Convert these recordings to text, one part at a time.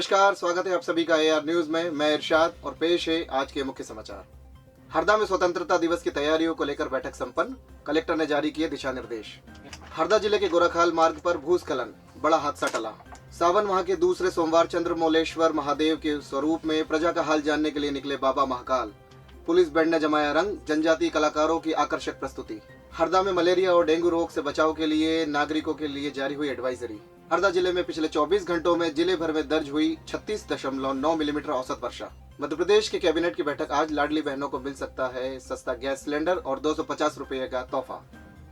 नमस्कार, स्वागत है आप सभी का एआर न्यूज में। मैं इरशाद और पेश है आज के मुख्य समाचार। हरदा में स्वतंत्रता दिवस की तैयारियों को लेकर बैठक संपन्न, कलेक्टर ने जारी किए दिशा निर्देश। हरदा जिले के गोरखहाल मार्ग पर भूस्खलन, बड़ा हादसा टला। सावन माह के दूसरे सोमवार चंद्रमौलेश्वर महादेव के स्वरूप में प्रजा का हाल जानने के लिए निकले बाबा महाकाल। पुलिस बैंड ने जमाया रंग, जनजातीय कलाकारों की आकर्षक प्रस्तुति। हरदा में मलेरिया और डेंगू रोग से बचाव के लिए नागरिकों के लिए जारी हुई एडवाइजरी। हरदा जिले में पिछले 24 घंटों में जिले भर में दर्ज हुई 36.9 मिलीमीटर औसत वर्षा। मध्य प्रदेश के कैबिनेट की बैठक आज, लाडली बहनों को मिल सकता है सस्ता गैस सिलेंडर और 250 रुपए का तोहफा।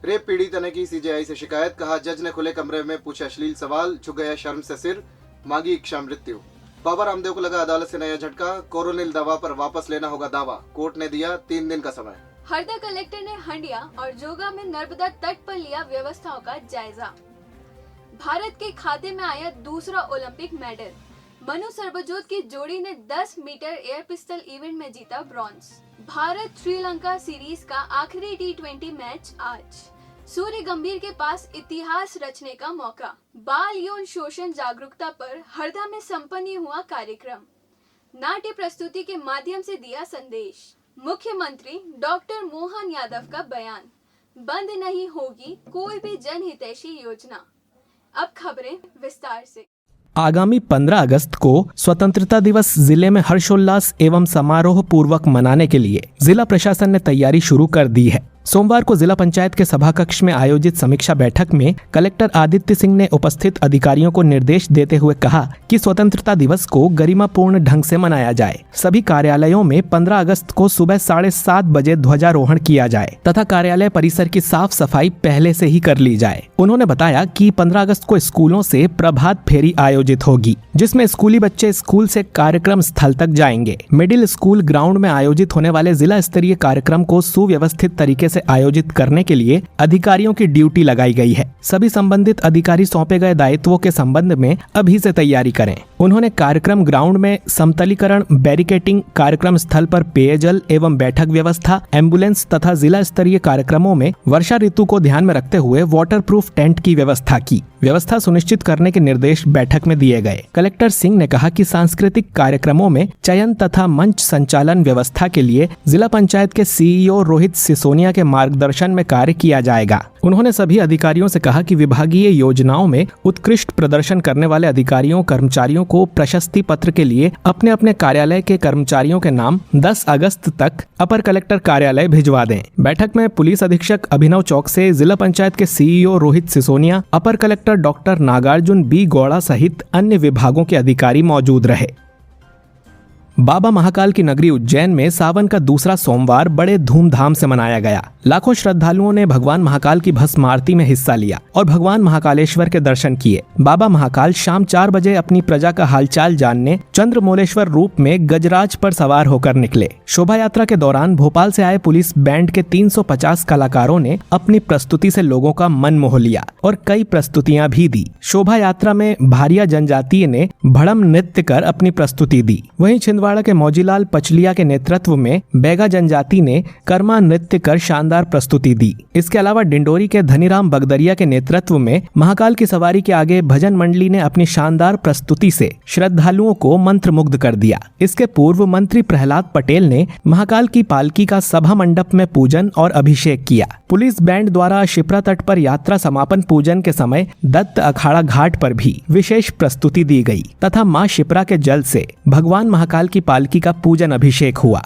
रेप पीड़ित ने की सीजेआई से शिकायत, कहा जज ने खुले कमरे में पूछे अश्लील सवाल, झुक गया शर्म से सिर, मांगी इच्छा मृत्यु। बाबा रामदेव को लगा अदालत से नया झटका, कोरोनिल दवा पर वापस लेना होगा दावा, कोर्ट ने दिया 3 दिन का समय। हरदा कलेक्टर ने हंडिया और जोगा में नर्मदा तट पर लिया व्यवस्थाओं का जायजा। भारत के खाते में आया दूसरा ओलंपिक मेडल। मनु सर्वजोत की जोड़ी ने 10 मीटर एयर पिस्टल इवेंट में जीता ब्रॉन्ज। भारत श्रीलंका सीरीज का आखिरी T20 मैच आज। सूर्य गंभीर के पास इतिहास रचने का मौका। बाल यौन शोषण जागरूकता पर हरदा में संपन्न हुआ कार्यक्रम। नाट्य प्रस्तुति के माध्यम से दिया संदेश। मुख्यमंत्री डॉक्टर मोहन यादव का बयान, बंद नहीं होगी कोई भी जनहितैषी योजना। अब खबरें विस्तार से। आगामी 15 अगस्त को स्वतंत्रता दिवस जिले में हर्षोल्लास एवं समारोह पूर्वक मनाने के लिए जिला प्रशासन ने तैयारी शुरू कर दी है। सोमवार को जिला पंचायत के सभा कक्ष में आयोजित समीक्षा बैठक में कलेक्टर आदित्य सिंह ने उपस्थित अधिकारियों को निर्देश देते हुए कहा कि स्वतंत्रता दिवस को गरिमापूर्ण ढंग से मनाया जाए। सभी कार्यालयों में 15 अगस्त को सुबह 7:30 बजे ध्वजारोहण किया जाए तथा कार्यालय परिसर की साफ सफाई पहले से ही कर ली जाए। उन्होंने बताया कि 15 अगस्त को स्कूलों से प्रभात फेरी आयोजित होगी, जिसमें स्कूली बच्चे स्कूल से कार्यक्रम स्थल तक जाएंगे। मिडिल स्कूल ग्राउंड में आयोजित होने वाले जिला स्तरीय कार्यक्रम को सुव्यवस्थित तरीके से आयोजित करने के लिए अधिकारियों की ड्यूटी लगाई गई है। सभी संबंधित अधिकारी सौंपे गए दायित्वों के संबंध में अभी से तैयारी करें। उन्होंने कार्यक्रम ग्राउंड में समतलीकरण, बैरिकेटिंग, कार्यक्रम स्थल पर पेयजल एवं बैठक व्यवस्था, एम्बुलेंस तथा जिला स्तरीय कार्यक्रमों में वर्षा ऋतु को ध्यान में रखते हुए वाटरप्रूफ टेंट की व्यवस्था सुनिश्चित करने के निर्देश बैठक में दिए गए। कलेक्टर सिंह ने कहा कि सांस्कृतिक कार्यक्रमों में चयन तथा मंच संचालन व्यवस्था के लिए जिला पंचायत के सीईओ रोहित सिसोनिया के मार्गदर्शन में कार्य किया जाएगा। उन्होंने सभी अधिकारियों से कहा कि विभागीय योजनाओं में उत्कृष्ट प्रदर्शन करने वाले अधिकारियों कर्मचारियों को प्रशस्ति पत्र के लिए अपने अपने कार्यालय के कर्मचारियों के नाम 10 अगस्त तक अपर कलेक्टर कार्यालय भिजवा दें। बैठक में पुलिस अधीक्षक अभिनव चौकसे, जिला पंचायत के सीईओ रोहित सिसोनिया, अपर collector doctor Nagarjuna B Gowda सहित अन्य विभागों के अधिकारी मौजूद रहे। बाबा महाकाल की नगरी उज्जैन में सावन का दूसरा सोमवार बड़े धूमधाम से मनाया गया। लाखों श्रद्धालुओं ने भगवान महाकाल की भस्म आरती में हिस्सा लिया और भगवान महाकालेश्वर के दर्शन किए। बाबा महाकाल शाम 4 बजे अपनी प्रजा का हालचाल जानने चंद्रमौलेश्वर रूप में गजराज पर सवार होकर निकले। शोभा यात्रा के दौरान भोपाल से आए पुलिस बैंड के 350 कलाकारों ने अपनी प्रस्तुति से लोगों का मन मोह लिया और कई प्रस्तुतियां भी दी। शोभा यात्रा में भारिया जनजातीय ने भड़म नृत्य कर अपनी प्रस्तुति दी। वहीं छिंदवाड़ा के मौजीलाल पचलिया के नेतृत्व में बैगा जनजाति ने कर्मा नृत्य कर शानदार प्रस्तुति दी। इसके अलावा डिंडोरी के धनीराम बगदरिया के नेतृत्व में महाकाल की सवारी के आगे भजन मंडली ने अपनी शानदार प्रस्तुति से श्रद्धालुओं को मंत्रमुग्ध कर दिया। इसके पूर्व मंत्री प्रहलाद पटेल ने महाकाल की पालकी का सभा मंडप में पूजन और अभिषेक किया। पुलिस बैंड द्वारा शिप्रा तट पर यात्रा समापन पूजन के समय दत्त अखाड़ा घाट पर भी विशेष प्रस्तुति दी गई तथा मां शिप्रा के जल से भगवान महाकाल की पालकी का पूजन अभिषेक हुआ।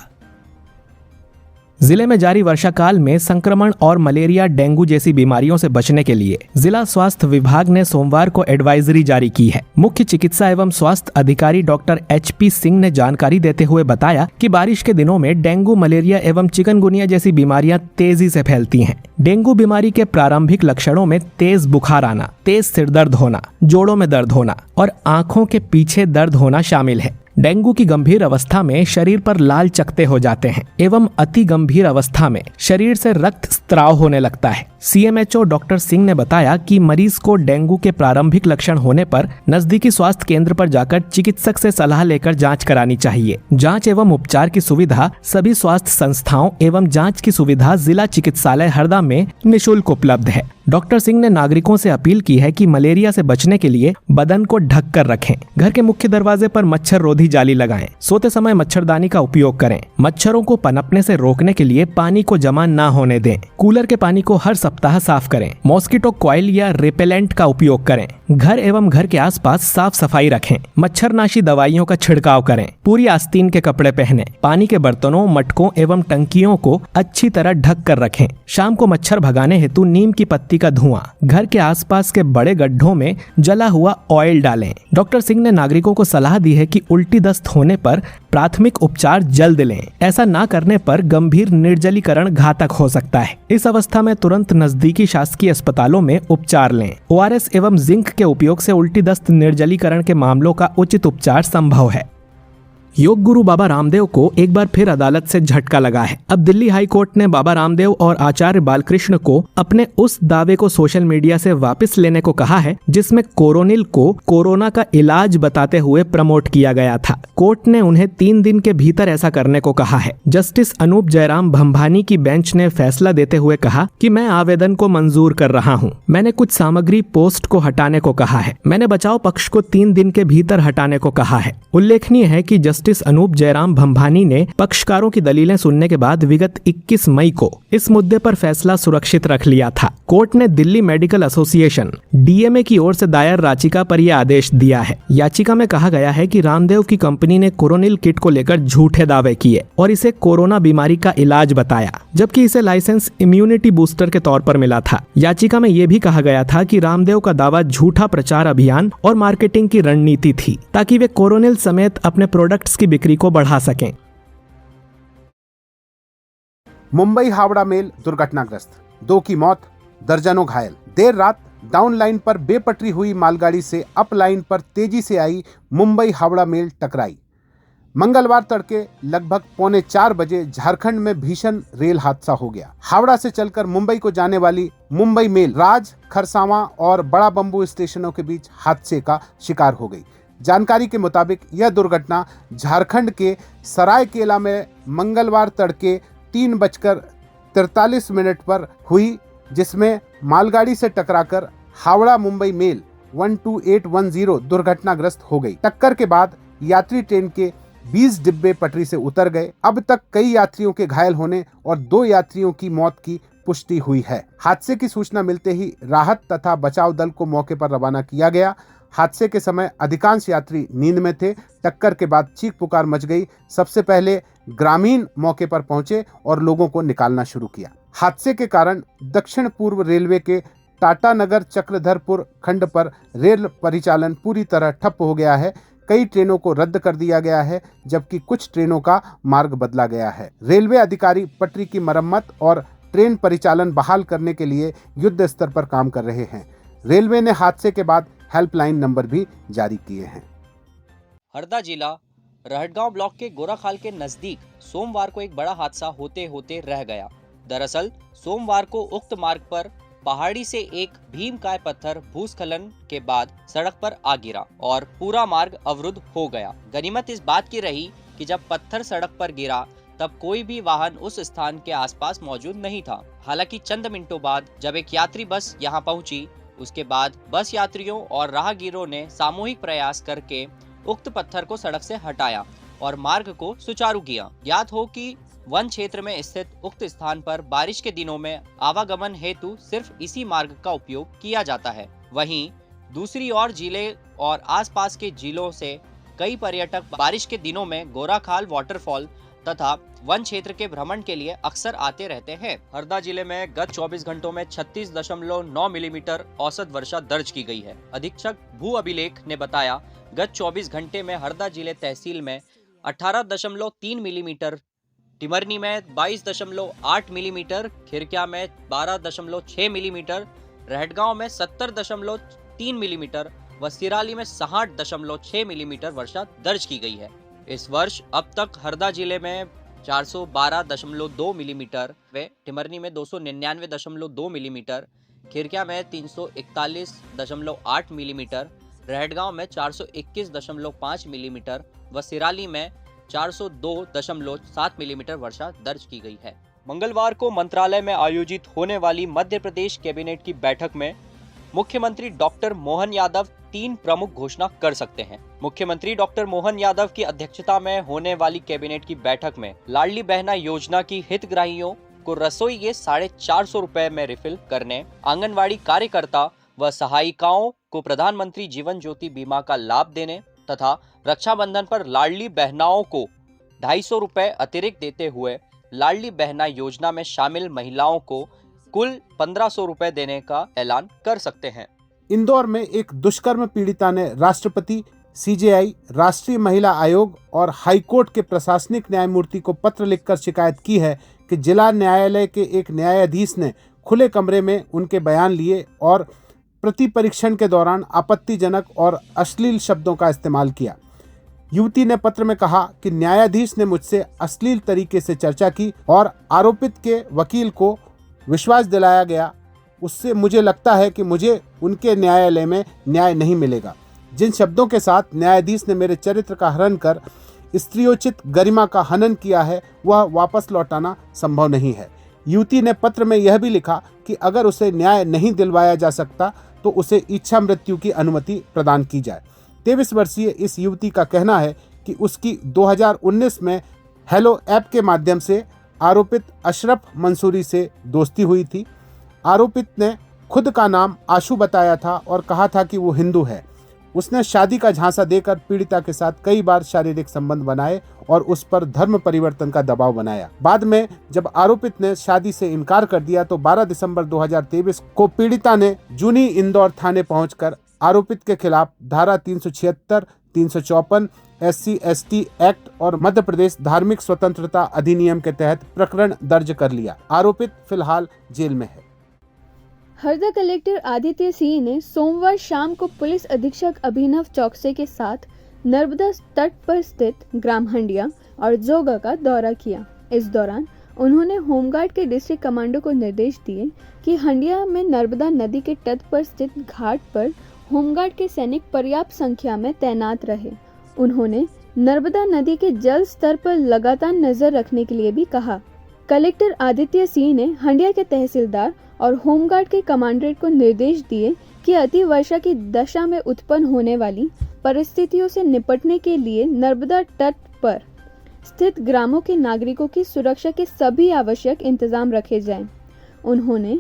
जिले में जारी वर्षा काल में संक्रमण और मलेरिया, डेंगू जैसी बीमारियों से बचने के लिए जिला स्वास्थ्य विभाग ने सोमवार को एडवाइजरी जारी की है। मुख्य चिकित्सा एवं स्वास्थ्य अधिकारी डॉक्टर HP सिंह ने जानकारी देते हुए बताया कि बारिश के दिनों में डेंगू, मलेरिया एवं चिकनगुनिया जैसी बीमारियां तेजी से फैलती हैं। डेंगू बीमारी के प्रारंभिक लक्षणों में तेज बुखार आना, तेज सिरदर्द होना, जोड़ों में दर्द होना और आंखों के पीछे दर्द होना शामिल है। डेंगू की गंभीर अवस्था में शरीर पर लाल चकत्ते हो जाते हैं एवं अति गंभीर अवस्था में शरीर से रक्त स्त्राव होने लगता है। CMHO डॉक्टर सिंह ने बताया कि मरीज को डेंगू के प्रारंभिक लक्षण होने पर नजदीकी स्वास्थ्य केंद्र पर जाकर चिकित्सक से सलाह लेकर जांच करानी चाहिए। जांच एवं उपचार की सुविधा सभी स्वास्थ्य संस्थाओं एवं जांच की सुविधा जिला चिकित्सालय हरदा में निःशुल्क उपलब्ध है। डॉक्टर सिंह ने नागरिकों से अपील की है कि मलेरिया से बचने के लिए बदन को ढक कर रखें, घर के मुख्य दरवाजे पर मच्छर रोधी जाली लगाएं, सोते समय मच्छरदानी का उपयोग करें, मच्छरों को पनपने से रोकने के लिए पानी को जमा न होने दें, कूलर के पानी को हर सप्ताह साफ करें, मॉस्किटो कॉइल या रिपेलेंट का उपयोग करें, घर एवं घर के आसपास साफ सफाई रखें, मच्छरनाशी दवाइयों का छिड़काव करें, पूरी आस्तीन के कपड़े पहनें, पानी के बर्तनों, मटकों एवं टंकियों को अच्छी तरह ढक कर रखें। शाम को मच्छर भगाने हेतु नीम की पत्ती का धुआं घर के आसपास के बड़े गड्ढों में जला हुआ ऑयल डालें। डॉक्टर सिंह ने नागरिकों को सलाह दी है कि उल्टी दस्त होने पर प्राथमिक उपचार जल्द लें, ऐसा ना करने पर गंभीर निर्जलीकरण घातक हो सकता है। इस अवस्था में तुरंत नजदीकी शासकीय अस्पतालों में उपचार लें। ORS एवं जिंक के उपयोग से उल्टी दस्त निर्जलीकरण के मामलों का उचित उपचार संभव है। योग गुरु बाबा रामदेव को एक बार फिर अदालत से झटका लगा है। अब दिल्ली हाई कोर्ट ने बाबा रामदेव और आचार्य बालकृष्ण को अपने उस दावे को सोशल मीडिया से वापस लेने को कहा है जिसमें कोरोनिल को कोरोना का इलाज बताते हुए प्रमोट किया गया था। कोर्ट ने उन्हें 3 दिन के भीतर ऐसा करने को कहा है। जस्टिस अनूप जयराम भंभानी की बेंच ने फैसला देते हुए कहा कि मैं आवेदन को मंजूर कर रहा हूं। मैंने कुछ सामग्री पोस्ट को हटाने को कहा है। मैंने बचाव पक्ष को 3 दिन के भीतर हटाने को कहा है। उल्लेखनीय है कि जस्टिस अनूप जयराम भंभानी ने पक्षकारों की दलीलें सुनने के बाद विगत 21 मई को इस मुद्दे पर फैसला सुरक्षित रख लिया था। कोर्ट ने दिल्ली मेडिकल एसोसिएशन DMA की ओर से दायर याचिका पर यह आदेश दिया है। याचिका में कहा गया है कि रामदेव की कंपनी ने कोरोनिल किट को लेकर झूठे दावे किए और इसे कोरोना बीमारी का इलाज बताया, जबकि इसे लाइसेंस इम्यूनिटी बूस्टर के तौर पर मिला था। याचिका में यह भी कहा गया था कि रामदेव का दावा झूठा प्रचार अभियान और मार्केटिंग की रणनीति थी ताकि वे कोरोनिल समेत अपने प्रोडक्ट्स की बिक्री को बढ़ा सकें। मुंबई हावड़ा मेल दुर्घटनाग्रस्त, 2 की मौत, दर्जनों घायल। देर रात डाउन लाइन पर बेपटरी हुई मालगाड़ी से अप लाइन पर तेजी से आई मुंबई हावड़ा मेल टकराई। मंगलवार तड़के लगभग 3:45 बजे झारखंड में भीषण रेल हादसा हो गया। हावड़ा से चलकर मुंबई को जाने वाली मुंबई मेल राज, खरसावां और बड़ा बम्बू स्टेशनों के बीच हादसे का शिकार हो गई। जानकारी के मुताबिक यह दुर्घटना झारखंड के सरायकेला में मंगलवार तड़के 3:43 पर हुई, जिसमें मालगाड़ी से टकराकर हावड़ा मुंबई मेल 12810 दुर्घटनाग्रस्त हो गई। टक्कर के बाद यात्री ट्रेन के 20 डिब्बे पटरी से उतर गए। अब तक कई यात्रियों के घायल होने और 2 यात्रियों की मौत की पुष्टि हुई है। हादसे की सूचना मिलते ही राहत तथा बचाव दल को मौके पर रवाना किया गया। हादसे के समय अधिकांश यात्री नींद में थे। टक्कर के बाद चीख पुकार मच गई। सबसे पहले ग्रामीण मौके पर पहुंचे और लोगों को निकालना शुरू किया। हादसे के कारण दक्षिण पूर्व रेलवे के टाटानगर चक्रधरपुर खंड पर रेल परिचालन पूरी तरह ठप हो गया है। कई ट्रेनों को रद्द कर दिया गया है, जबकि कुछ ट्रेनों का मार्ग बदला गया है। रेलवे अधिकारी पटरी की मरम्मत और ट्रेन परिचालन बहाल करने के लिए युद्ध स्तर पर काम कर रहे हैं। रेलवे ने हादसे के बाद हेल्पलाइन नंबर भी जारी किए हैं। हरदा जिला रहटगांव ब्लॉक के गोराखाल के नजदीक सोमवार को एक बड़ा हादसा होते होते रह गया। दरअसल सोमवार को उक्त मार्ग पर पहाड़ी से एक भीमकाय पत्थर भूस्खलन के बाद सड़क पर आ गिरा और पूरा मार्ग अवरुद्ध हो गया। गनीमत इस बात की रही कि जब पत्थर सड़क पर गिरा तब कोई भी वाहन उस स्थान के आसपास मौजूद नहीं था। हालांकि चंद मिनटों बाद जब एक यात्री बस यहां पहुंची, उसके बाद बस यात्रियों और राहगीरों ने सामूहिक प्रयास करके उक्त पत्थर को सड़क से हटाया और मार्ग को सुचारू किया। ज्ञात हो कि वन क्षेत्र में स्थित उक्त स्थान पर बारिश के दिनों में आवागमन हेतु सिर्फ इसी मार्ग का उपयोग किया जाता है। वहीं दूसरी ओर जिले और आसपास के जिलों से कई पर्यटक बारिश के दिनों में गोराखाल वाटरफॉल तथा वन क्षेत्र के भ्रमण के लिए अक्सर आते रहते हैं। हरदा जिले में गत 24 घंटों में 36.9 मिलीमीटर औसत वर्षा दर्ज की गई है। अधीक्षक भू अभिलेख ने बताया, गत 24 घंटे में हरदा जिले तहसील में 18.3 मिलीमीटर, टिमरनी में 22.8 मिलीमीटर, खिरकिया में 12.6 मिलीमीटर, रहटगांव में 70.3 मिलीमीटर व सिराली में 60.6 मिलीमीटर वर्षा दर्ज की गई है। इस वर्ष अब तक हरदा जिले में 412.2 मिलीमीटर व टिमरनी में 299.2 मिलीमीटर, खिरकिया में 341.8 मिलीमीटर, रहटगांव में 421.5 मिलीमीटर व सिराली में 402.7 मिलीमीटर वर्षा दर्ज की गई है। मंगलवार को मंत्रालय में आयोजित होने वाली मध्य प्रदेश कैबिनेट की बैठक में मुख्यमंत्री डॉक्टर मोहन यादव 3 प्रमुख घोषणा कर सकते हैं। मुख्यमंत्री डॉक्टर मोहन यादव की अध्यक्षता में होने वाली कैबिनेट की बैठक में लाडली बहना योजना की हितग्राहियों को रसोई गैस 450 रुपए में रिफिल करने, आंगनवाड़ी कार्यकर्ता व सहायिकाओं को प्रधानमंत्री जीवन ज्योति बीमा का लाभ देने तथा रक्षाबंधन पर लाडली बहनाओं को 250 रुपए अतिरिक्त देते हुए लाडली बहना योजना में शामिल महिलाओं को कुल 1500 रुपए देने का ऐलान कर सकते हैं। इंदौर में एक दुष्कर्म पीड़िता ने राष्ट्रपति, सीजेआई, राष्ट्रीय महिला आयोग और हाईकोर्ट के प्रशासनिक न्यायमूर्ति को पत्र लिखकर शिकायत की है कि जिला न्यायालय के एक न्यायाधीश ने खुले कमरे में उनके बयान लिए और प्रति परीक्षण के दौरान आपत्तिजनक और अश्लील शब्दों का इस्तेमाल किया। युवती ने पत्र में कहा कि न्यायाधीश ने मुझसे अश्लील तरीके से चर्चा की और आरोपित के वकील को विश्वास दिलाया गया। उससे मुझे लगता है कि मुझे उनके न्यायालय में न्याय नहीं मिलेगा। जिन शब्दों के साथ न्यायाधीश ने मेरे चरित्र का हनन कर स्त्रियोचित गरिमा का हनन किया है, वह वापस लौटाना संभव नहीं है। युवती ने पत्र में यह भी लिखा कि अगर उसे न्याय नहीं दिलवाया जा सकता तो उसे इच्छा मृत्यु की अनुमति प्रदान की जाए। 23 वर्षीय इस युवती का कहना है कि उसकी 2019 में हेलो ऐप के माध्यम से आरोपित अशरफ मंसूरी से दोस्ती हुई थी। आरोपित ने खुद का नाम आशु बताया था और कहा था कि वो हिंदू है। उसने शादी का झांसा देकर पीड़िता के साथ कई बार शारीरिक संबंध बनाए और उस पर धर्म परिवर्तन का दबाव बनाया। बाद में जब आरोपित ने शादी से इनकार कर दिया तो 12 दिसंबर 2023 को पीड़िता ने जूनी इंदौर थाने पहुंचकर आरोपित के खिलाफ धारा 376, 354, SC/ST एक्ट और मध्य प्रदेश धार्मिक स्वतंत्रता अधिनियम के तहत प्रकरण दर्ज कर लिया। आरोपित फिलहाल जेल में है। हरदा कलेक्टर आदित्य सिंह ने सोमवार शाम को पुलिस अधीक्षक अभिनव चौकसे के साथ नर्मदा तट पर स्थित ग्राम हंडिया और जोगा का दौरा किया। इस दौरान उन्होंने होमगार्ड के डिस्ट्रिक्ट कमांडो को निर्देश दिए कि हंडिया में नर्मदा नदी के तट पर स्थित घाट पर होमगार्ड के सैनिक पर्याप्त संख्या में तैनात रहे। उन्होंने नर्मदा नदी के जल स्तर पर लगातार नजर रखने के लिए भी कहा। कलेक्टर आदित्य सिंह ने हंडिया के तहसीलदार और होमगार्ड के कमांडेंट को निर्देश दिए कि अति वर्षा की दशा में उत्पन्न होने वाली परिस्थितियों से निपटने के लिए नर्मदा तट पर स्थित ग्रामों के नागरिकों की सुरक्षा के सभी आवश्यक इंतजाम रखे जाएं। उन्होंने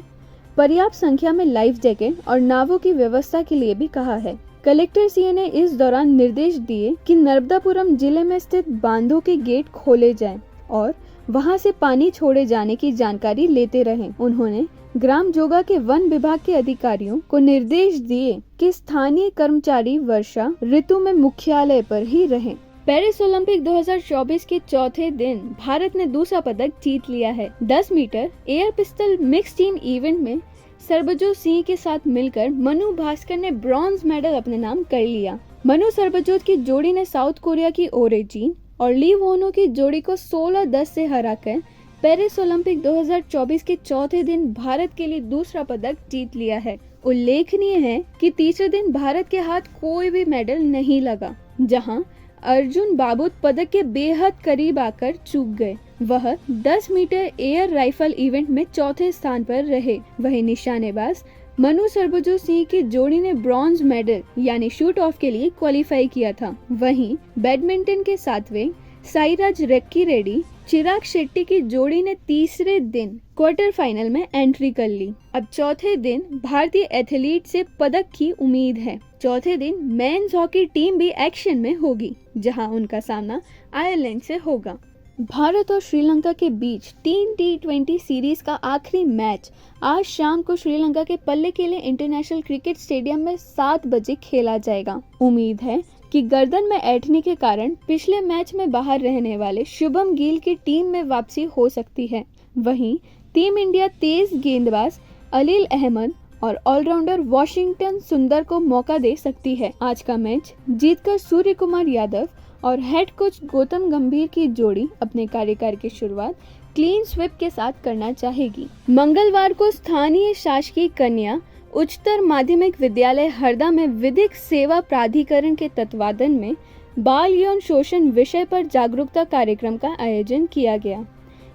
पर्याप्त संख्या में लाइफ जैकेट और नावों की व्यवस्था के लिए भी कहा है। कलेक्टर सिंह ने इस दौरान निर्देश दिए कि नर्मदापुरम जिले में स्थित बांधों के गेट खोले जाएं और वहां से पानी छोड़े जाने की जानकारी लेते रहें। उन्होंने ग्राम जोगा के वन विभाग के अधिकारियों को निर्देश दिए कि स्थानीय कर्मचारी वर्षा ऋतु में मुख्यालय पर ही रहें। पेरिस ओलंपिक 2024 के चौथे दिन भारत ने दूसरा पदक जीत लिया है। 10 metre air pistol mix team event में सरबजोत सिंह के साथ मिलकर मनु भास्कर ने ब्रॉन्ज मेडल अपने नाम कर लिया। मनु सरबजोत की जोड़ी ने साउथ कोरिया की ओरेजिन और ली वोनो की जोड़ी को 16-10 से हराकर पेरिस ओलंपिक 2024 के चौथे दिन भारत के लिए दूसरा पदक जीत लिया है। उल्लेखनीय है कि तीसरे दिन भारत के हाथ कोई भी मेडल नहीं लगा, जहां अर्जुन बाबूत पदक के बेहद करीब आकर चूक गए। वह 10 मीटर एयर राइफल इवेंट में चौथे स्थान पर रहे। वहीं निशानेबाज मनु सरबजोत सिंह की जोड़ी ने ब्रॉन्ज मेडल यानी शूट ऑफ के लिए क्वालिफाई किया था। वहीं बैडमिंटन के 7वें साईराज रेक्की रेड्डी चिराग शेट्टी की जोड़ी ने तीसरे दिन क्वार्टर फाइनल में एंट्री कर ली। अब चौथे दिन भारतीय एथलीट से पदक की उम्मीद है। चौथे दिन मेंस हॉकी टीम भी एक्शन में होगी, जहां उनका सामना आयरलैंड से होगा। भारत और श्रीलंका के बीच 3 T20 सीरीज का आखिरी मैच आज शाम को श्रीलंका के पल्लेकेले इंटरनेशनल क्रिकेट स्टेडियम में 7 बजे खेला जाएगा। उम्मीद है कि गर्दन में ऐंठने के कारण पिछले मैच में बाहर रहने वाले शुभम गिल की टीम में वापसी हो सकती है। वहीं टीम इंडिया तेज गेंदबाज अलील अहमद और ऑलराउंडर वाशिंगटन सुंदर को मौका दे सकती है। आज का मैच जीतकर सूर्य कुमार यादव और हेड कोच गौतम गंभीर की जोड़ी अपने कार्यकाल की शुरुआत क्लीन स्वीप के साथ करना चाहेगी। मंगलवार को स्थानीय शासकीय कन्या उच्चतर माध्यमिक विद्यालय हरदा में विधिक सेवा प्राधिकरण के तत्वाधान में बाल यौन शोषण विषय पर जागरूकता कार्यक्रम का आयोजन किया गया।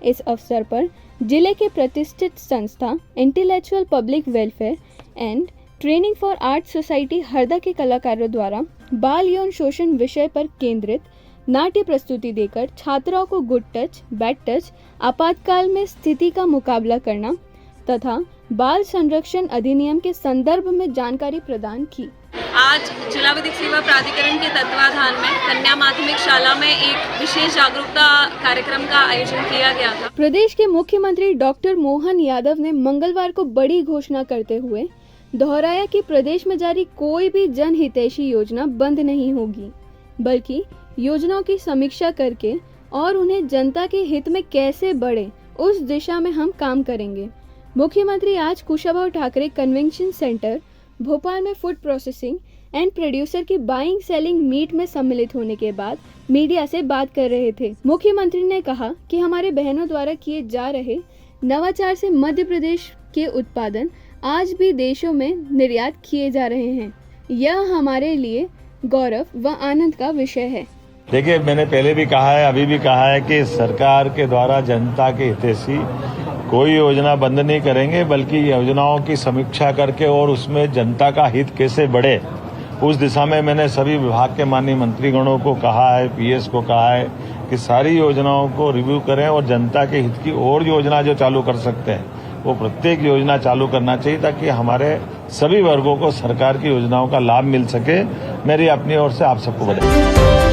इस अवसर पर जिले के प्रतिष्ठित संस्था intellectual public welfare and training for art society Harda के कलाकारों द्वारा बाल यौन शोषण विषय पर केंद्रित नाट्य प्रस्तुति देकर छात्राओं को गुड टच, बैड टच, आपातकाल में स्थिति का मुकाबला करना तथा बाल संरक्षण अधिनियम के संदर्भ में जानकारी प्रदान की। आज जिला विधिक सेवा प्राधिकरण के तत्वाधान में कन्या माध्यमिक शाला में एक विशेष जागरूकता कार्यक्रम का आयोजन किया गया था। प्रदेश के मुख्यमंत्री डॉक्टर मोहन यादव ने मंगलवार को बड़ी घोषणा करते हुए दोहराया कि प्रदेश में जारी कोई भी जनहितैषी योजना बंद नहीं होगी, बल्कि योजनाओं की समीक्षा करके और उन्हें जनता के हित में कैसे बढ़े उस दिशा में हम काम करेंगे। मुख्यमंत्री आज कुशाभाऊ ठाकरे कन्वेंशन सेंटर भोपाल में फूड प्रोसेसिंग एंड प्रोड्यूसर की बाइंग सेलिंग मीट में सम्मिलित होने के बाद मीडिया से बात कर रहे थे। मुख्यमंत्री ने कहा कि हमारे बहनों द्वारा किए जा रहे नवाचार से मध्य प्रदेश के उत्पादन आज भी देशों में निर्यात किए जा रहे हैं। यह हमारे लिए गौरव व आनंद का विषय है। देखिए, मैंने पहले भी कहा है, अभी भी कहा है कि सरकार के द्वारा जनता के हितैषी कोई योजना बंद नहीं करेंगे, बल्कि योजनाओं की समीक्षा करके और उसमें जनता का हित कैसे बढ़े उस दिशा में मैंने सभी विभाग के माननीय मंत्रीगणों को कहा है, पीएस को कहा है कि सारी योजनाओं को रिव्यू करें और जनता के हित की और योजना जो चालू कर सकते हैं वो प्रत्येक योजना चालू करना चाहिए, ताकि हमारे सभी वर्गों को सरकार की योजनाओं का लाभ मिल सके। मेरी अपनी ओर से आप सबको बधाई।